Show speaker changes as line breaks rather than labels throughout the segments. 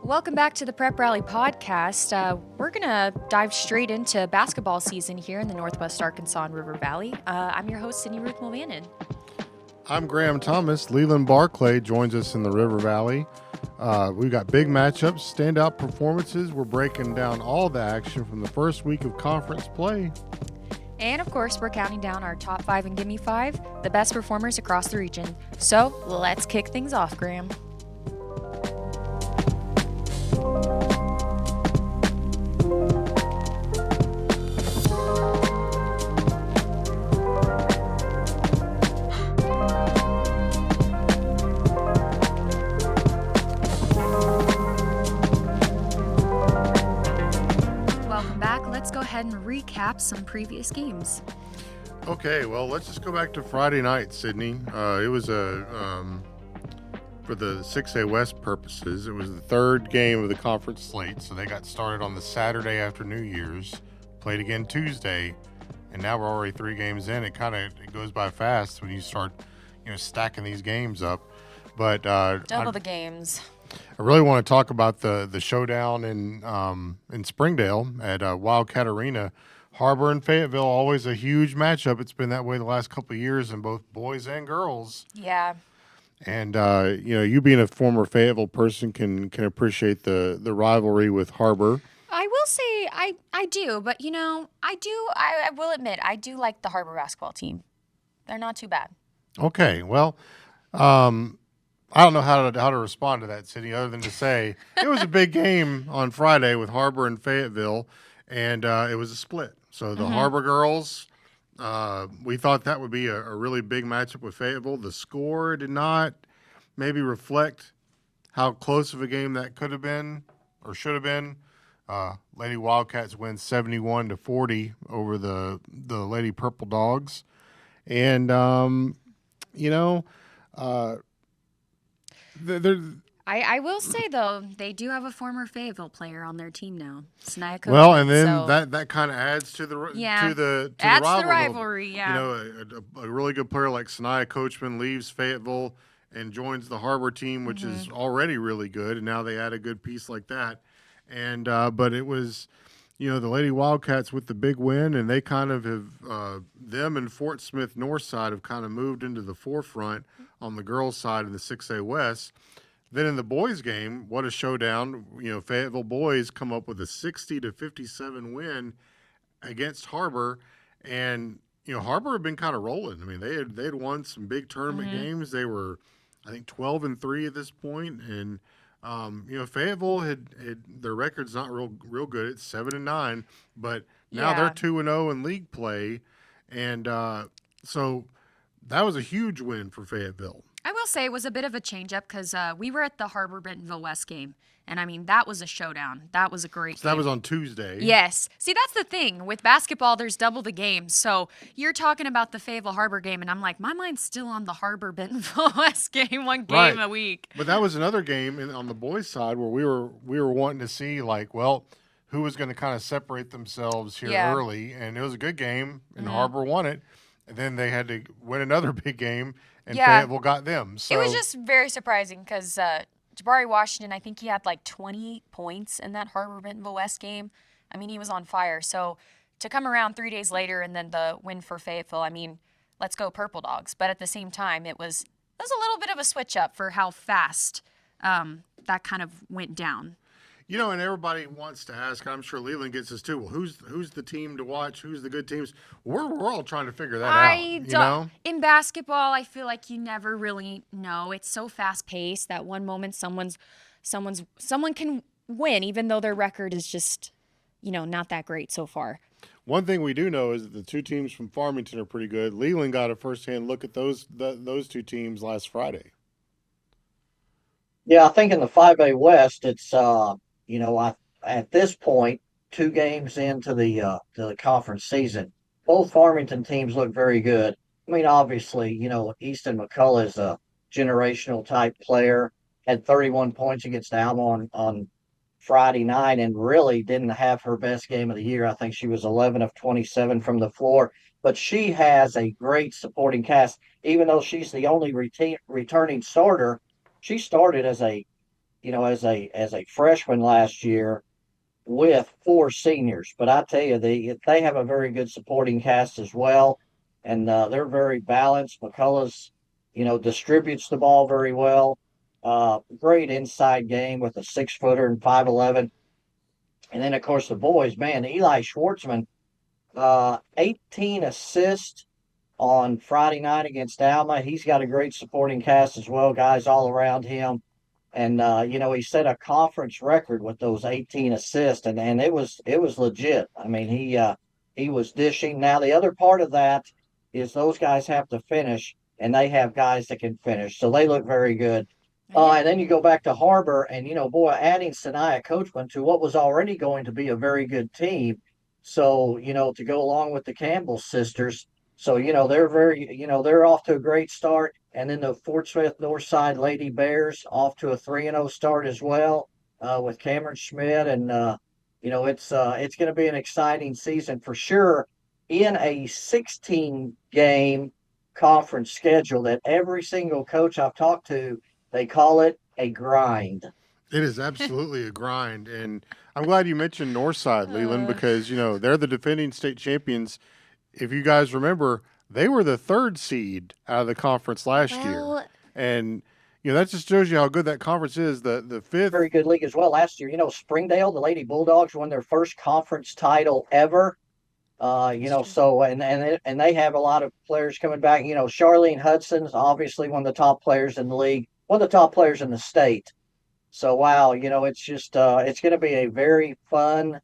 Welcome back to the Prep Rally podcast. We're going to dive straight into basketball season here in the Northwest Arkansas and River Valley. I'm your host, Sydney Ruth and Graham.
I'm Graham Thomas. Leland Barclay joins us in the River Valley. We've got big matchups, standout performances. We're breaking down all the action from the first week of conference play.
And of course, we're counting down our top 5 and Gimmie 5, the best performers across the region. So let's kick things off, Graham. And recap some previous games.
Okay, well, let's just go back to Friday night, Sydney. It was for the 6A West purposes, it was the third game of the conference slate, so they got started on the Saturday after New Year's, played again Tuesday, and now we're already 3 games in. It goes by fast when you start, stacking these games up. But
double the games.
I really want to talk about the showdown in Springdale at Wildcat Arena. Har-Ber and Fayetteville, always a huge matchup. It's been that way the last couple of years in both boys and girls.
Yeah.
And you being a former Fayetteville person can appreciate the rivalry with Har-Ber.
I will say I do, but I will admit I do like the Har-Ber basketball team. They're not too bad.
Okay, well, I don't know how to respond to that, Sydney, other than to say it was a big game on Friday with Har-Ber and Fayetteville, and it was a split. So the Har-Ber girls, we thought that would be a really big matchup with Fayetteville. The score did not maybe reflect how close of a game that could have been or should have been. Lady Wildcats win 71-40 over the Lady Purple Dogs, and
I will say, though, they do have a former Fayetteville player on their team now, Snia Coachman.
Well, and then that kind of adds to the
rivalry. Yeah,
a really good player like Snia Coachman leaves Fayetteville and joins the Har-Ber team, which is already really good, and now they add a good piece like that. And but it was, the Lady Wildcats with the big win, and they kind of have them and Fort Smith Northside have kind of moved into the forefront on the girls' side in the 6A West. Then in the boys' game, what a showdown! Fayetteville boys come up with a 60-57 win against Har-Ber, and Har-Ber had been kind of rolling. I mean, they had won some big tournament games. They were, I think, 12-3 at this point, and Fayetteville had their record's not real good. It's 7-9, but now they're 2-0 in league play, and so that was a huge win for Fayetteville.
I will say it was a bit of a change-up because we were at the Har-Ber-Bentonville West game, and, that was a showdown. That was a great game.
That was on Tuesday.
Yes. See, that's the thing. With basketball, there's double the games. So you're talking about the Fayetteville Har-Ber game, and I'm like, my mind's still on the Har-Ber-Bentonville West game, one game a week.
But that was another game on the boys' side where we were wanting to see, who was going to kind of separate themselves here early, and it was a good game, and Har-Ber won it. And then they had to win another big game, and Fayetteville got them. So
it was just very surprising because Jabari Washington, I think he had 20 points in that Har-Ber-Bentonville West game. He was on fire. So to come around 3 days later and then the win for Fayetteville, let's go Purple Dogs. But at the same time, it was a little bit of a switch up for how fast that kind of went down.
And everybody wants to ask, I'm sure Leland gets this too, well, who's the team to watch? Who's the good teams? We're all trying to figure that out,
In basketball, I feel like you never really know. It's so fast-paced that one moment someone can win, even though their record is just, not that great so far.
One thing we do know is that the 2 teams from Farmington are pretty good. Leland got a first-hand look at those 2 teams last Friday.
Yeah, I think in the 5A West, it's at this point, 2 games into the conference season, both Farmington teams look very good. Obviously, Easton McCullough is a generational type player, had 31 points against Alma on Friday night and really didn't have her best game of the year. I think she was 11 of 27 from the floor, but she has a great supporting cast. Even though she's the only returning starter, she started as a as a freshman last year with 4 seniors. But I tell you, they have a very good supporting cast as well, and they're very balanced. McCullough's, distributes the ball very well. Great inside game with a 6-footer and 5'11". And then of course the boys, man, Eli Schwartzman, 18 assists on Friday night against Alma. He's got a great supporting cast as well, guys all around him. And he set a conference record with those 18 assists, and it was legit. I mean, he was dishing. Now the other part of that is those guys have to finish, and they have guys that can finish, so they look very good. And then you go back to Har-Ber, and boy, adding Sanaya Coachman to what was already going to be a very good team. So to go along with the Campbell sisters, so they're off to a great start. And then the Fort Smith Northside Lady Bears off to a 3-0 start as well, with Cameron Schmidt, and it's going to be an exciting season for sure in a 16-game conference schedule that every single coach I've talked to, they call it a grind.
It is absolutely a grind, and I'm glad you mentioned Northside, Leland, because they're the defending state champions. If you guys remember, they were the 3rd seed out of the conference last year, and that just shows you how good that conference is. The 5th,
very good league as well. Last year, Springdale, the Lady Bulldogs, won their first conference title ever. So and they have a lot of players coming back. Charlene Hudson's obviously one of the top players in the league, one of the top players in the state. So wow, it's just it's going to be a very fun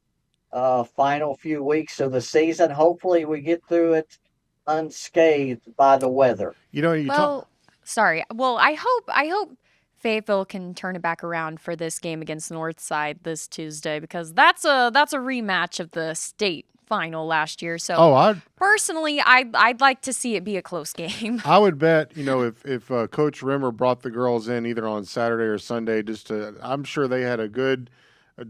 final few weeks of the season. Hopefully, we get through it unscathed by the weather.
Sorry. Well, I hope Fayetteville can turn it back around for this game against Northside this Tuesday, because that's a rematch of the state final last year. So personally, I'd like to see it be a close game.
I would bet, if Coach Rimmer brought the girls in either on Saturday or Sunday, I'm sure they had a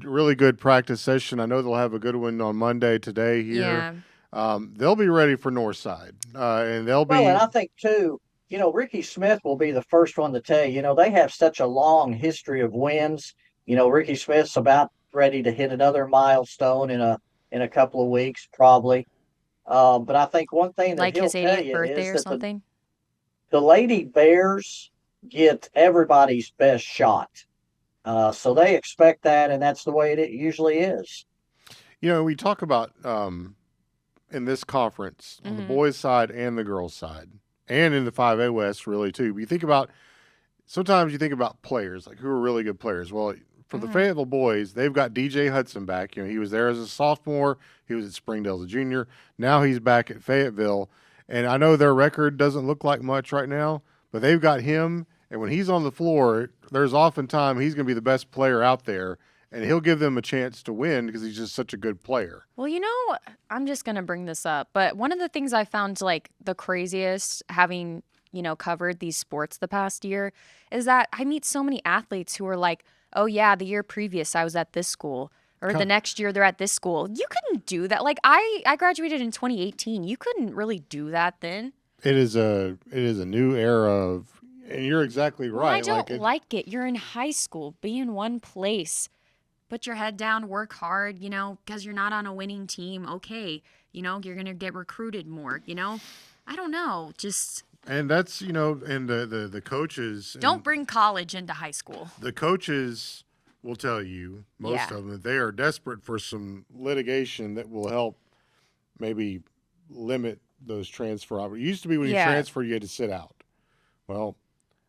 really good practice session. I know they'll have a good one on Monday today here. Yeah. They'll be ready for Northside, and they'll be.
Well, and I think too, Ricky Smith will be the first one to tell you. They have such a long history of wins. Ricky Smith's about ready to hit another milestone in a couple of weeks, probably. But I think one thing that
like
he'll
his
tell
80th
you
birthday
is
or
that
something.
The Lady Bears get everybody's best shot. So they expect that, and that's the way it usually is.
We talk about in this conference on the boys' side and the girls' side, and in the 5A West, really too. But sometimes you think about players, like who are really good players. Well, for the Fayetteville boys, they've got DJ Hudson back. He was there as a sophomore. He was at Springdale as a junior. Now he's back at Fayetteville. And I know their record doesn't look like much right now, but they've got him. And when he's on the floor, there's often time he's going to be the best player out there, and he'll give them a chance to win because he's just such a good player.
Well, I'm just going to bring this up, but one of the things I found like the craziest having, covered these sports the past year is that I meet so many athletes who are like, oh yeah, the year previous I was at this school, or the next year they're at this school. You couldn't do that. Like I graduated in 2018. You couldn't really do that then.
It is a new era of, and you're exactly right.
Well, I don't like it. You're in high school. Be in one place. Put your head down, work hard, because you're not on a winning team. Okay, you're going to get recruited more, I don't know, just.
And that's, and the coaches.
Don't bring college into high school.
The coaches will tell you, most of them, that they are desperate for some litigation that will help maybe limit those transfer opportunities. It used to be when you transfer, you had to sit out. Well,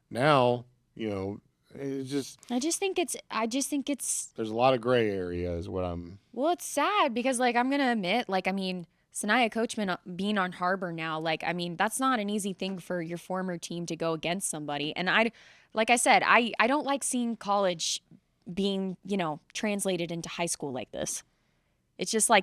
now, it's just.
I just think it's.
There's a lot of gray area, is what I'm.
Well, it's sad because, I'm gonna admit, Sanaya Coachman being on Har-Ber now, that's not an easy thing for your former team to go against somebody. And like I said, I don't like seeing college being, translated into high school like this. It's just I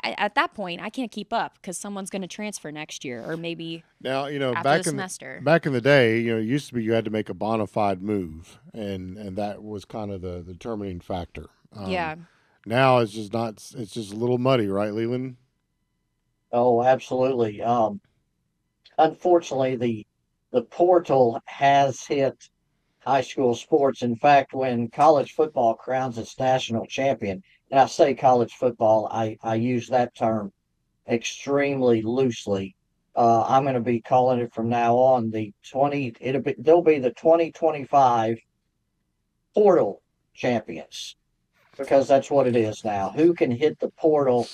at that point I can't keep up because someone's going to transfer next year or maybe
now
after
back
the semester.
Back in the day, it used to be you had to make a bona fide move, and that was kind of the determining factor. Now it's just not. It's just a little muddy, right, Leland?
Oh, absolutely. Unfortunately, the portal has hit high school sports. In fact, when college football crowns its national champion, and I say college football, I use that term extremely loosely. I'm going to be calling it from now on they'll be the 2025 portal champions because that's what it is now. Who can hit the portal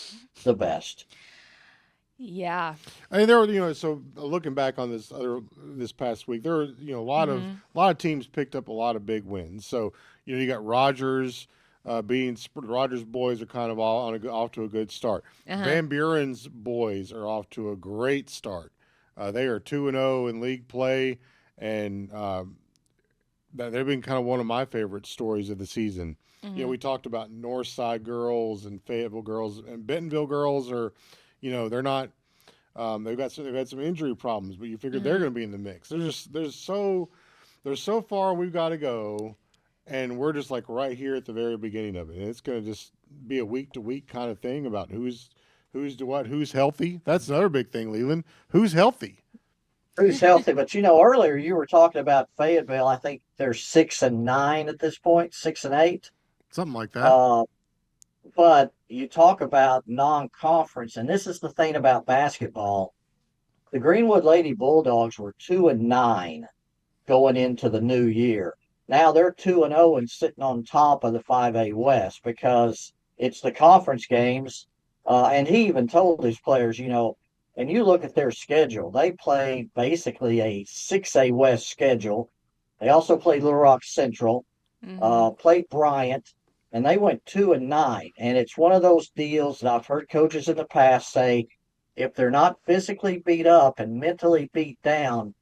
the best?
Yeah.
I mean, there were, so looking back on this past week, there were, a lot of teams picked up a lot of big wins. So, you got Rogers Rogers boys are kind of all off to a good start. Van Buren's boys are off to a great start. They are 2-0 in league play, and they've been kind of one of my favorite stories of the season. We talked about Northside girls and Fayetteville girls, and Bentonville girls are, they're not. They've had some injury problems, but you figure they're going to be in the mix. There's so far we've got to go, and we're just like right here at the very beginning of it. And it's going to just be a week to week kind of thing about who's healthy. That's another big thing, Leland. Who's healthy?
Who's healthy? But earlier you were talking about Fayetteville. I think they're 6-9 at this point, 6-8,
something like that.
But you talk about non-conference, and this is the thing about basketball. The Greenwood Lady Bulldogs were 2-9 going into the new year. Now they're 2-0 and sitting on top of the 5A West because it's the conference games. And he even told his players, and you look at their schedule, they play basically a 6A West schedule. They also played Little Rock Central, played Bryant, and they went 2-9. And it's one of those deals that I've heard coaches in the past say, if they're not physically beat up and mentally beat down,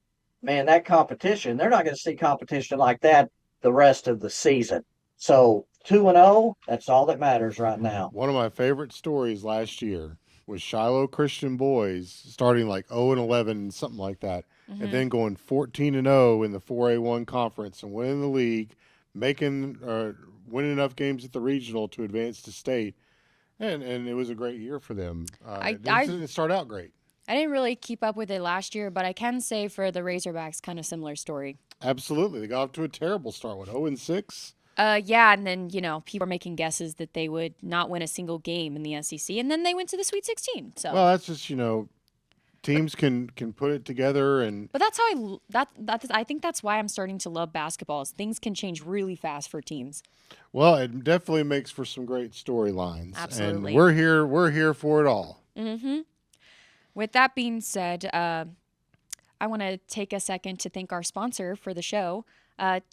man, that competition, they're not going to see competition like that the rest of the season. So 2-0, that's all that matters right now.
One of my favorite stories last year was Shiloh Christian boys starting like 0-11, something like that, and then going 14-0 in the 4A1 conference and winning the league, winning enough games at the regional to advance to state, and it was a great year for them. It didn't start out great.
I didn't really keep up with it last year, but I can say for the Razorbacks, kind of similar story.
Absolutely, they got off to a terrible start. 0-6.
Yeah, and then people were making guesses that they would not win a single game in the SEC, and then they went to the Sweet 16. So
well, that's just teams can put it together, and
but that's how I think that's why I'm starting to love basketball. Is things can change really fast for teams.
Well, it definitely makes for some great storylines.
Absolutely,
and we're here for it all.
With that being said, I want to take a second to thank our sponsor for the show.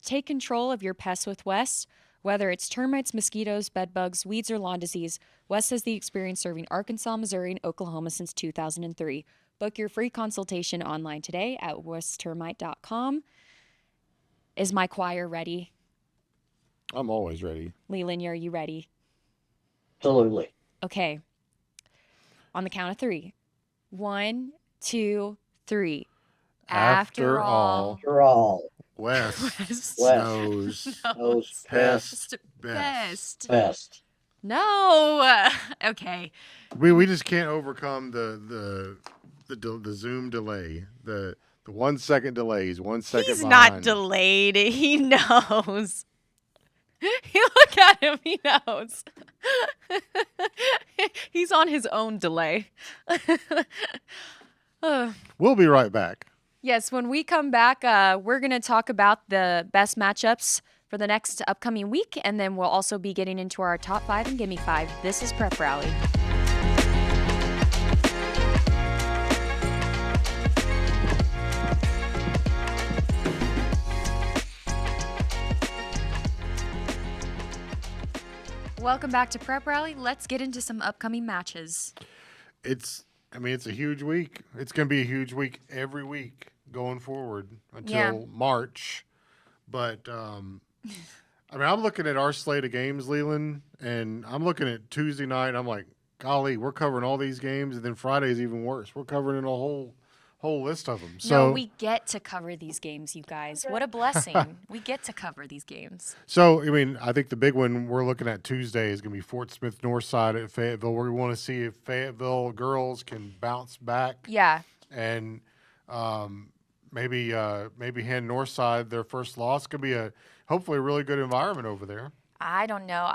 Take control of your pests with Wes. Whether it's termites, mosquitoes, bedbugs, weeds, or lawn disease, Wes has the experience serving Arkansas, Missouri, and Oklahoma since 2003. Book your free consultation online today at westtermite.com. Is my choir ready?
I'm always ready.
Leland, are you ready?
Absolutely.
Okay. On the count of 3. 1, 2, 3.
After all. West knows
best. No. Okay.
We just can't overcome the Zoom delay. The 1 second delay. He's 1 second
He's
behind.
not delayed. He knows. Look at him. He knows. He's on his own delay.
We'll be right back.
Yes, when we come back, we're going to talk about the best matchups for the next upcoming week, and then we'll also be getting into our top 5 and Gimme 5. This is Prep Rally. Welcome back to Prep Rally. Let's get into some upcoming matches.
It's a huge week. It's going to be a huge week every week going forward until March. But, I'm looking at our slate of games, Leland, and I'm looking at Tuesday night. I'm like, golly, we're covering all these games, and then Friday is even worse. We're covering a whole list of them. So
no, we get to cover these games, you guys. What a blessing. We get to cover these games.
So, I think the big one we're looking at Tuesday is going to be Fort Smith Northside at Fayetteville. We want to see if Fayetteville girls can bounce back.
Yeah.
And maybe hand Northside their first loss. Could be hopefully a really good environment over there.
I don't know.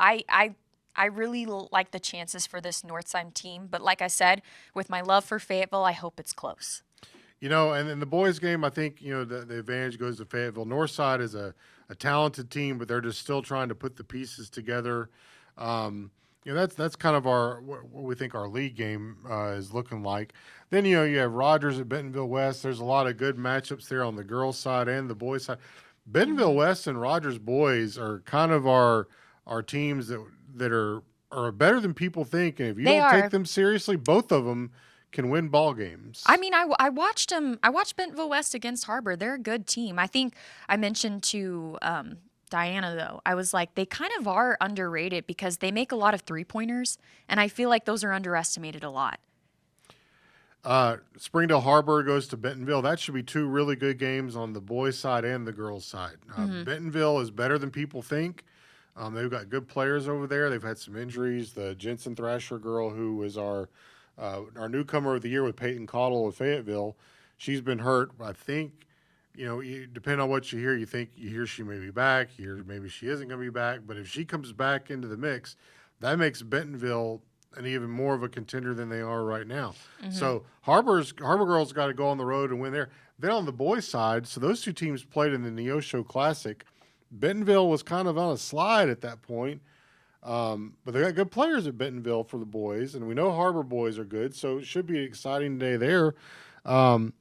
I really like the chances for this Northside team, but like I said, with my love for Fayetteville, I hope it's close.
And in the boys' game, I think the advantage goes to Fayetteville. Northside is a talented team, but they're just still trying to put the pieces together. That's kind of what we think our league game is looking like. Then you have Rogers at Bentonville West. There's a lot of good matchups there on the girls' side and the boys' side. Bentonville West and Rogers boys are kind of our teams that are better than people think, and if you don't take them seriously, both of them can win ball games.
I mean, I watched them. I watched Bentonville West against Har-Ber. They're a good team. I think I mentioned to Diana, though, I was like, they kind of are underrated because they make a lot of three-pointers, and I feel like those are underestimated a lot.
Springdale Har-Ber goes to Bentonville. That should be two really good games on the boys' side and the girls' side. Bentonville is better than people think. They've got good players over there. They've had some injuries. The Jensen Thrasher girl, who was our newcomer of the year with Peyton Cottle of Fayetteville, she's been hurt. I think, depending on what you hear she may be back, you hear maybe she isn't going to be back. But if she comes back into the mix, that makes Bentonville and even more of a contender than they are right now. So Har-Ber girls got to go on the road and win there. Then on the boys' side, so those two teams played in the Neosho Classic. Bentonville was kind of on a slide at that point, but they got good players at Bentonville for the boys, and we know Har-Ber boys are good, so it should be an exciting day there. A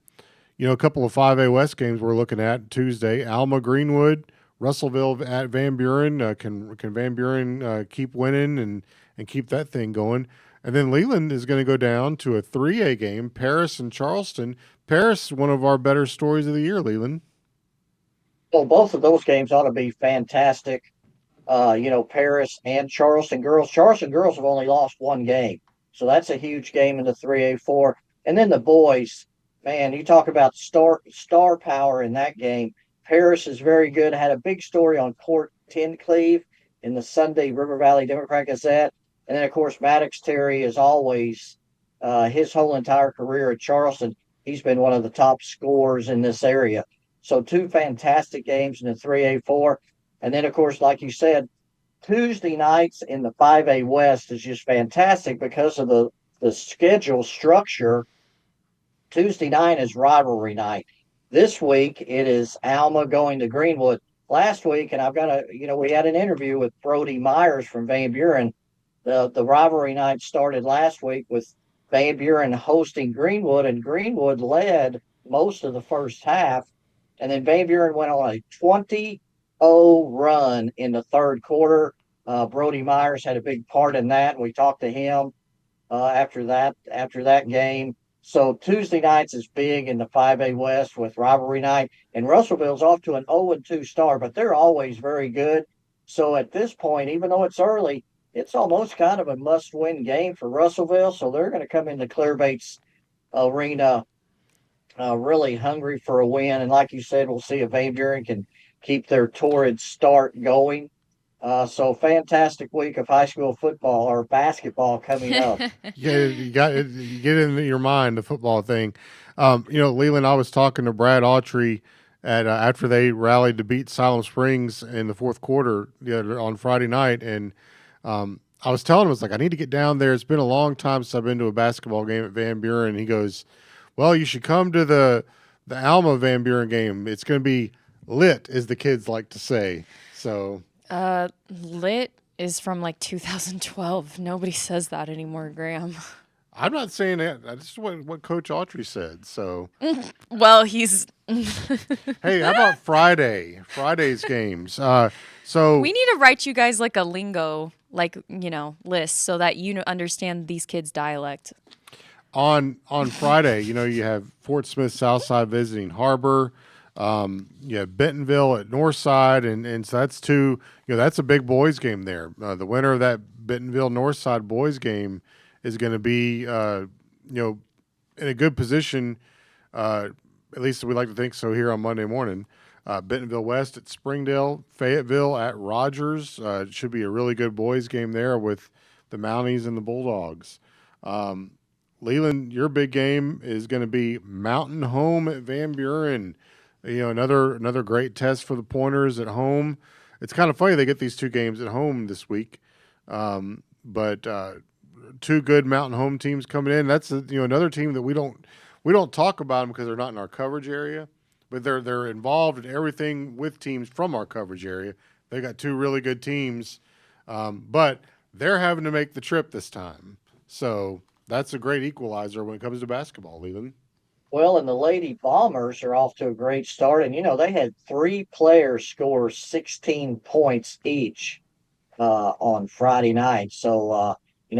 couple of 5A West games we're looking at Tuesday. Alma Greenwood, Russellville at Van Buren. Can Van Buren keep winning and keep that thing going? And then Leland is going to go down to a 3A game, Paris and Charleston. Paris, one of our better stories of the year, Leland.
Well, both of those games ought to be fantastic. Paris and Charleston girls. Charleston girls have only lost one game, so that's a huge game in the 3A4. And then the boys, man, you talk about star power in that game. Paris is very good. Had a big story on Court Tencleve in the Sunday River Valley Democrat-Gazette. And then, of course, Maddox Terry is always, his whole entire career at Charleston, he's been one of the top scorers in this area. So two fantastic games in the 3A4. And then, of course, like you said, Tuesday nights in the 5A West is just fantastic because of the schedule structure. Tuesday night is rivalry night. This week, it is Alma going to Greenwood. Last week, and we had an interview with Brody Myers from Van Buren. The rivalry night started last week with Van Buren hosting Greenwood, and Greenwood led most of the first half. And then Van Buren went on a 20-0 run in the third quarter. Brody Myers had a big part in that. We talked to him after that game. So Tuesday nights is big in the 5A West with rivalry night. And Russellville's off to an 0-2 start, but they're always very good. So at this point, even though it's early, it's almost kind of a must-win game for Russellville. So they're going to come into Clearbait's Arena really hungry for a win. And like you said, we'll see if Van Buren can keep their torrid start going. So fantastic week of high school football or basketball coming up.
Yeah, you get in your mind the football thing. Leland, I was talking to Brad Autry after they rallied to beat Siloam Springs in the fourth quarter on Friday night, and I was telling him, I was like, I need to get down there. It's been a long time since I've been to a basketball game at Van Buren. And he goes, well, you should come to the Alma Van Buren game. It's going to be lit, as the kids like to say. So
lit is from like 2012. Nobody says that anymore, Graham.
I'm not saying that. That's what Coach Autry said. So,
well, he's.
Hey, how about Friday's games? So
we need to write you guys like a lingo, list so that you understand these kids' dialect.
On Friday, you have Fort Smith Southside visiting Har-Ber. You have Bentonville at Northside, and so that's two. That's a big boys game there. The winner of that Bentonville Northside boys game is going to be, in a good position. At least we like to think so here on Monday morning. Bentonville West at Springdale, Fayetteville at Rogers. It should be a really good boys game there with the Mounties and the Bulldogs. Leland, your big game is going to be Mountain Home at Van Buren. Another great test for the Pointers at home. It's kind of funny they get these two games at home this week, but two good Mountain Home teams coming in. That's another team that we don't talk about them because they're not in our coverage area, but they're involved in everything with teams from our coverage area. They got two really good teams, but they're having to make the trip this time. So that's a great equalizer when it comes to basketball, Leland.
Well, and the Lady Bombers are off to a great start. And, they had 3 players score 16 points each on Friday night. So,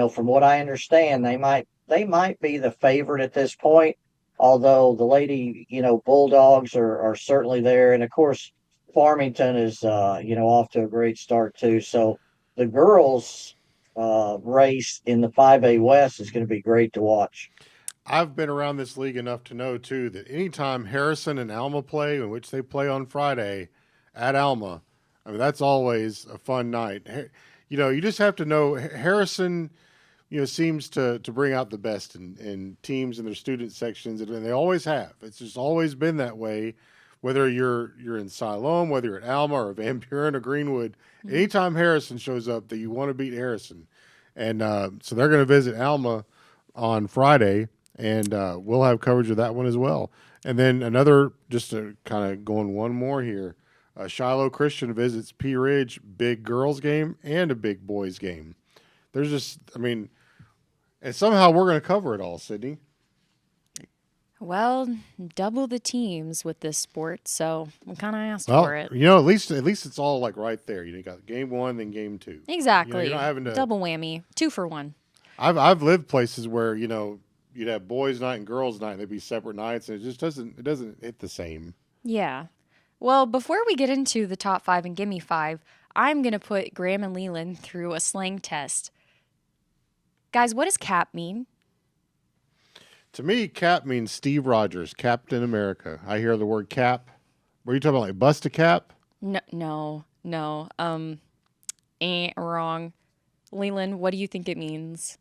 from what I understand, they might be the favorite at this point, although the Lady, Bulldogs are certainly there. And, of course, Farmington is, off to a great start, too. So the girls' race in the 5A West is going to be great to watch.
I've been around this league enough to know, too, that anytime Harrison and Alma play, in which they play on Friday at Alma, that's always a fun night. You just have to know Harrison, seems to bring out the best in teams and their student sections, and they always have. It's just always been that way, whether you're in Siloam, whether you're at Alma or Van Buren or Greenwood. Mm-hmm. Anytime Harrison shows up, that you want to beat Harrison. And so they're going to visit Alma on Friday, and we'll have coverage of that one as well. And then another, just to kind of going one more here, Shiloh Christian visits Pea Ridge, big girls game and a big boys game. There's just, and somehow we're going to cover it all, Sydney.
Well, double the teams with this sport, so we kind of asked for it.
At least it's all like right there. You got game 1, then game 2.
Exactly.
You're not having to
double whammy, 2 for 1.
I've lived places where you'd have boys' night and girls' night, and they'd be separate nights, and it just doesn't hit the same.
Yeah. Well, before we get into the top 5 and Gimme 5, I'm going to put Graham and Leland through a slang test. Guys, what does cap mean?
To me, cap means Steve Rogers, Captain America. I hear the word cap. What are you talking about, like bust a cap?
No. Wrong. Leland, what do you think it means?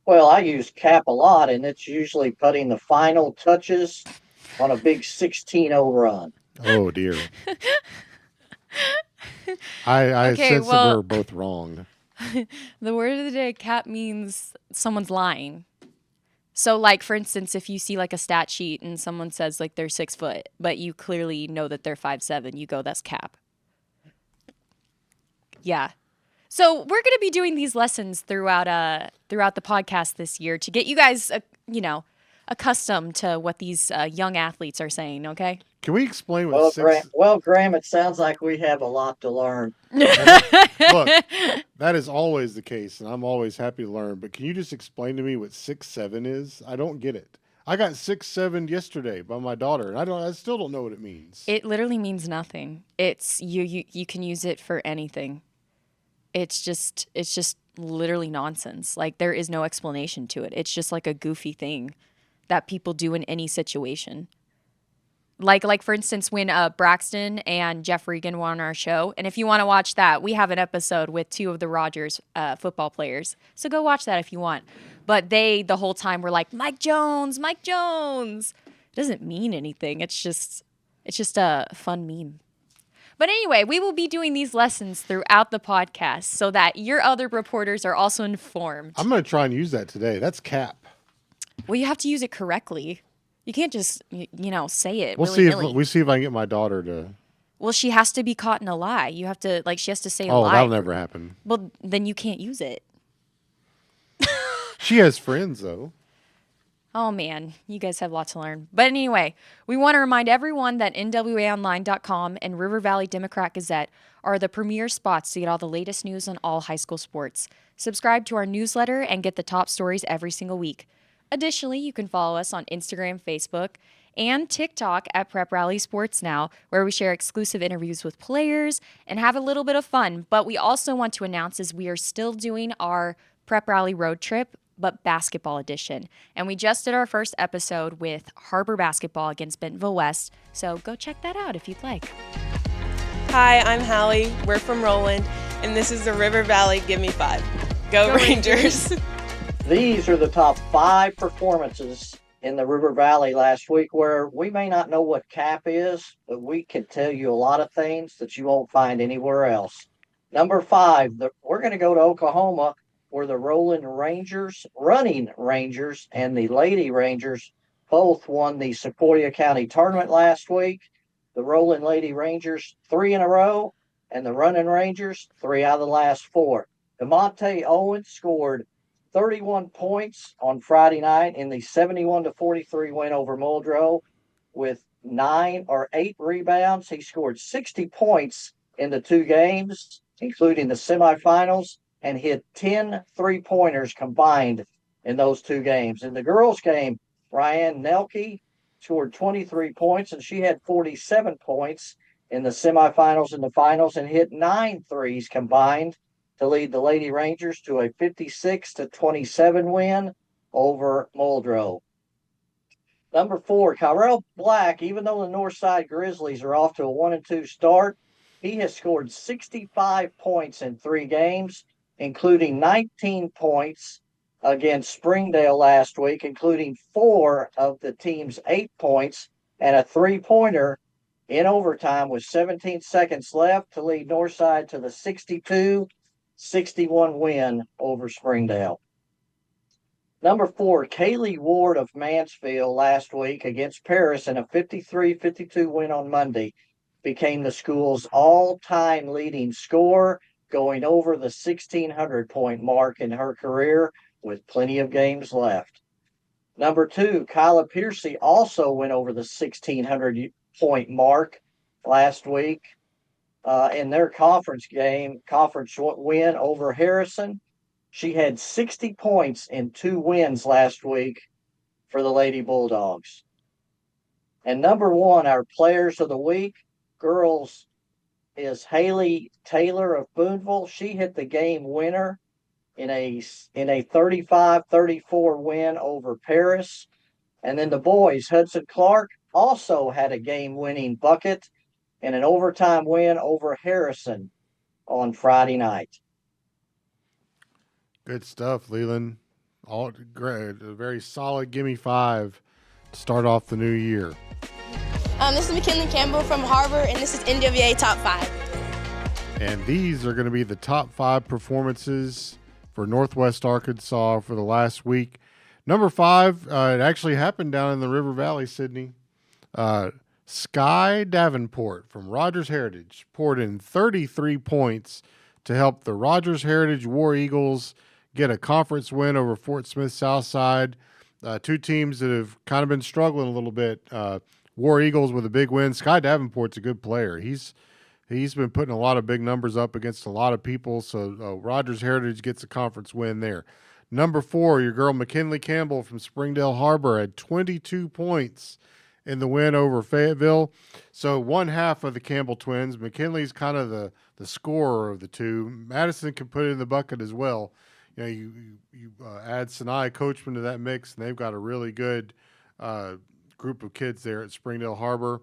Well, I use cap a lot, and it's usually putting the final touches on a big 16-0 run.
Oh, dear. I sense that we're both wrong.
The word of the day, cap, means someone's lying. So, like, for instance, if you see, like, a stat sheet and someone says, like, they're 6 foot, but you clearly know that they're 5'7", you go, that's cap. Yeah. So we're going to be doing these lessons throughout the podcast this year to get you guys, accustomed to what these young athletes are saying, okay?
Can we explain what
Graham, it sounds like we have a lot to learn.
Look, that is always the case, and I'm always happy to learn. But can you just explain to me what 6'7" is? I don't get it. I got 6'7" yesterday by my daughter, and I still don't know what it means.
It literally means nothing. It's you can use it for anything. It's just literally nonsense. Like, there is no explanation to it. It's just like a goofy thing that people do in any situation. Like for instance, when Braxton and Jeff Regan were on our show, and if you want to watch that, we have an episode with 2 of the Rogers football players. So go watch that if you want. But they, the whole time, were like, Mike Jones. It doesn't mean anything. It's just a fun meme. But anyway, we will be doing these lessons throughout the podcast so that your other reporters are also informed.
I'm going to try and use that today. That's cap.
Well, you have to use it correctly. You can't just, say it.
We'll see if I can get my daughter to.
Well, she has to be caught in a lie. You have to, she has to say a lie.
Oh, that'll never happen.
Well, then you can't use it.
She has friends, though.
Oh, man. You guys have a lot to learn. But anyway, we want to remind everyone that NWAOnline.com and River Valley Democrat-Gazette are the premier spots to get all the latest news on all high school sports. Subscribe to our newsletter and get the top stories every single week. Additionally, you can follow us on Instagram, Facebook, and TikTok at Prep Rally Sports Now, where we share exclusive interviews with players and have a little bit of fun. But we also want to announce is we are still doing our Prep Rally road trip, but basketball edition. And we just did our first episode with Har-Ber basketball against Bentonville West. So go check that out if you'd like.
Hi, I'm Hallie. We're from Roland, and this is the River Valley Gimme 5. Go Rangers!
These are the top 5 performances in the River Valley last week, where we may not know what cap is, but we can tell you a lot of things that you won't find anywhere else. Number 5, we're going to go to Oklahoma, where the running Rangers and the Lady Rangers both won the Sequoia County tournament last week. The Rolling Lady Rangers 3 in a row, and the Running Rangers 3 out of the last 4. DeMonte Owens scored 31 points on Friday night in the 71-43 win over Muldrow with 8 rebounds. He scored 60 points in the 2 games, including the semifinals, and hit 10 three-pointers combined in those 2 games. In the girls' game, Ryan Nelke scored 23 points, and she had 47 points in the semifinals and the finals, and hit 9 threes combined to lead the Lady Rangers to a 56-27 win over Muldrow. Number 4, Kyrell Black, even though the Northside Grizzlies are off to a 1-2 start, he has scored 65 points in 3 games, including 19 points against Springdale last week, including 4 of the team's 8 points and a 3-pointer in overtime with 17 seconds left to lead Northside to the 62-61 win over Springdale. Number 4, Kaylee Ward of Mansfield last week against Paris in a 53-52 win on Monday became the school's all-time leading scorer, going over the 1,600-point mark in her career with plenty of games left. Number 2, Kyla Piercy also went over the 1,600-point mark last week in their conference win over Harrison. She had 60 points in 2 wins last week for the Lady Bulldogs. And number 1, our players of the week, girls, is Haley Taylor of Boonville. She hit the game winner in a 35-34 win over Paris. And then the boys, Hudson Clark also had a game-winning bucket in an overtime win over Harrison on Friday night.
Good stuff, Leland. All great. A very solid Gimmie 5 to start off the new year.
This is McKinley Campbell from Har-Ber, and this is NWA Top 5.
And these are going to be the top 5 performances for Northwest Arkansas for the last week. Number 5, it actually happened down in the River Valley, Sydney. Sky Davenport from Rogers Heritage poured in 33 points to help the Rogers Heritage War Eagles get a conference win over Fort Smith Southside. 2 teams that have kind of been struggling a little bit. War Eagles with a big win. Sky Davenport's a good player. He's been putting a lot of big numbers up against a lot of people, so Rogers Heritage gets a conference win there. Number 4, your girl McKinley Campbell from Springdale Har-Ber had 22 points in the win over Fayetteville. So one half of the Campbell twins. McKinley's kind of the scorer of the 2. Madison can put it in the bucket as well. You know, you add Sinai Coachman to that mix, and they've got a really good group of kids there at Springdale Har-Ber.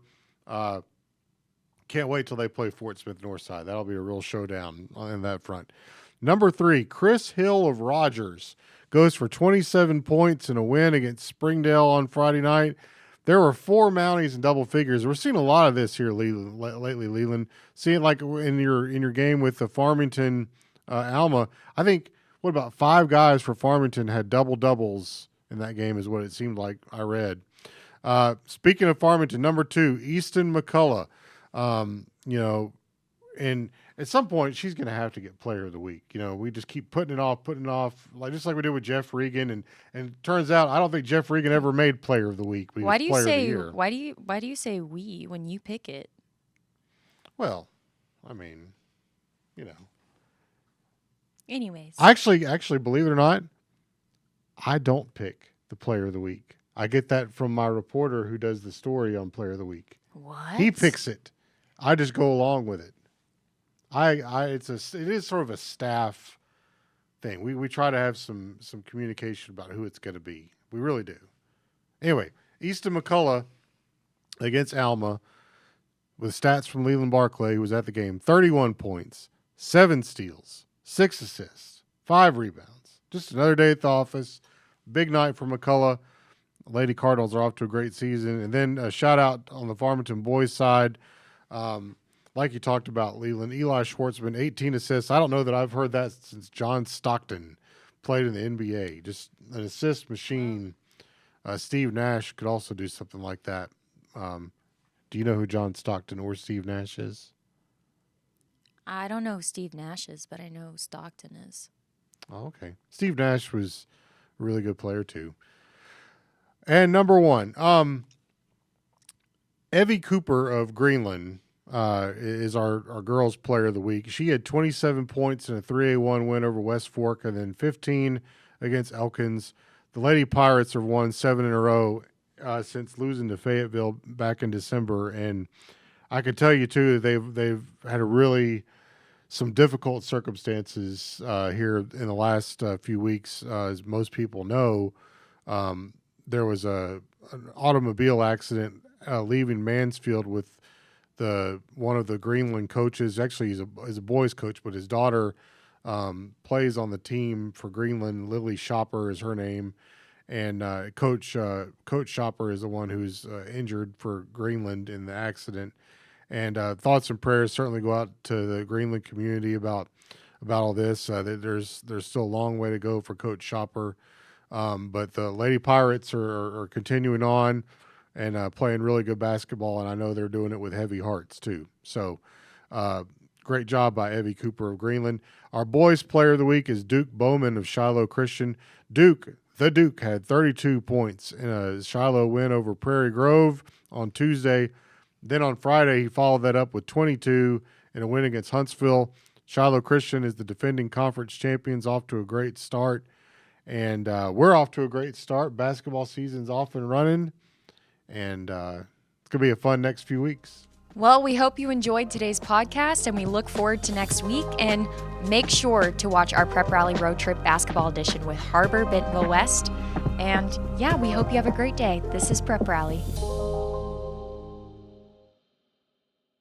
Can't wait till they play Fort Smith Northside. That'll be a real showdown on that front. Number 3, Chris Hill of Rogers goes for 27 points in a win against Springdale on Friday night. There were 4 Mounties in double figures. We're seeing a lot of this here lately, Leland. Seeing like in your game with the Farmington Alma. I think, what about 5 guys for Farmington had doubles in that game is what it seemed like I read. Speaking of Farmington, number 2, Easton McCullough. And at some point she's going to have to get player of the week. You know, we just keep putting it off, just like we did with Jeff Regan. And it turns out I don't think Jeff Regan ever made player of the week.
Why do you say we when you pick it?
Well, I mean, you know.
Anyways.
Actually, believe it or not, I don't pick the player of the week. I get that from my reporter who does the story on player of the week.
What?
He picks it. I just go along with it. It is sort of a staff thing. We try to have some communication about who it's going to be. We really do. Anyway, Easton McCullough against Alma with stats from Leland Barclay, who was at the game. 31 points, 7 steals, 6 assists, 5 rebounds. just another day at the office. Big night for McCullough. Lady Cardinals are off to a great season. And then a shout out on the Farmington boys side. Like you talked about, Leland, Eli Schwartzman, 18 assists. I don't know that I've heard that since John Stockton played in the NBA. Just an assist machine. Steve Nash could also do something like that. Do you know who John Stockton or Steve Nash is?
I don't know who Steve Nash is, but I know who Stockton is.
Oh, okay. Steve Nash was a really good player too. And number one, Evie Cooper of Greenland is our girls player of the week. She had 27 points in a 3-1 win over West Fork and then 15 against Elkins. The Lady Pirates have won 7 in a row since losing to Fayetteville back in December. And I can tell you too, they've had some difficult circumstances here in the last few weeks. As most people know, there was an automobile accident leaving Mansfield with one of the Greenland coaches. Actually, he's a boys coach, but his daughter plays on the team for Greenland. Lily Shopper is her name, and Coach Shopper is the one who's injured for Greenland in the accident. And thoughts and prayers certainly go out to the Greenland community about all this. There's still a long way to go for Coach Shopper, but the Lady Pirates are continuing on and playing really good basketball, and I know they're doing it with heavy hearts too. So great job by Evie Cooper of Greenland. Our boys player of the week is Duke Bowman of Shiloh Christian. The Duke had 32 points in a Shiloh win over Prairie Grove on Tuesday. Then on Friday, he followed that up with 22 in a win against Huntsville. Shiloh Christian is the defending conference champions, off to a great start. And we're off to a great start. Basketball season's off and running. And it's going to be a fun next few weeks.
Well, we hope you enjoyed today's podcast, and we look forward to next week. And make sure to watch our Prep Rally Road Trip Basketball Edition with Har-Ber, Bentonville West. And, yeah, we hope you have a great day. This is Prep Rally.